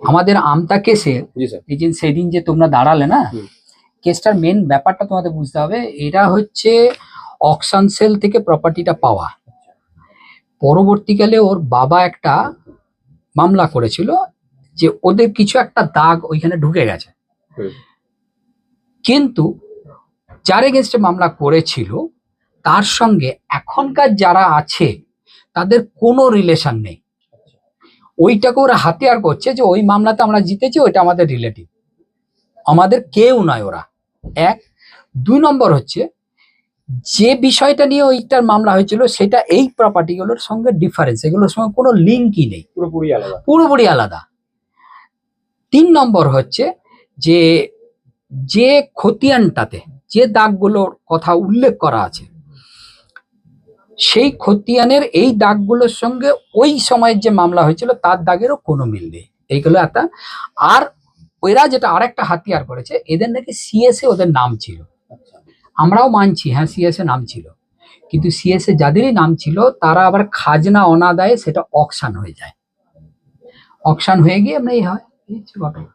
আমাদের আমতা কেসে জি স্যার। এই যে সেদিন যে তোমরা দাঁড়ালে না, কেসটার মেন ব্যাপারটা তোমাদের বুঝতে হবে। এটা হচ্ছে অকশন সেল থেকে প্রপার্টিটা পাওয়া। পরবর্তীকালে ওর বাবা একটা মামলা করেছিল যে ওদের কিছু একটা দাগ ওইখানে ঢুকে গেছে, কিন্তু যার এগেনস্টে মামলা করেছিল তার সঙ্গে এখনকার যারা আছে তাদের কোনো রিলেশন নেই। ওইটাকে ওরা হাতিয়ার করছে যে ওই মামলাতে আমরা জিতেছি, ওইটা আমাদের রিলেটিভ, আমাদের কেউ নয় ওরা। এক। দুই নম্বর হচ্ছে যে বিষয়টা নিয়ে ওইটার মামলা হয়েছিল সেটা এই প্রপার্টিগুলোর সঙ্গে ডিফারেন্স, এগুলোর সঙ্গে কোনো লিঙ্কই নেই, পুরোপুরি আলাদা। পুরোপুরি আলাদা। তিন নম্বর হচ্ছে যে যে খতিয়ানটাতে যে দাগগুলোর কথা উল্লেখ করা আছে সেই খতিয়ানের এই দাগগুলোর সঙ্গে ওই সময়ের যে মামলা হয়েছিল তার দাগেরও কোনো মিল নেই। এইগুলো একটা। আর ওরা যেটা আরেকটা হাতিয়ার করেছে, এদের নাকি সিএসএ ওদের নাম ছিল। আমরাও মানছি, হ্যাঁ সিএসএ নাম ছিল, কিন্তু সিএসএ যাদেরই নাম ছিল তারা আবার খাজনা অনাদায়ে সেটা অকশন হয়ে যায়। অকশন হয়ে গিয়ে আমরা এই হয়, এই হচ্ছে ঘটনা।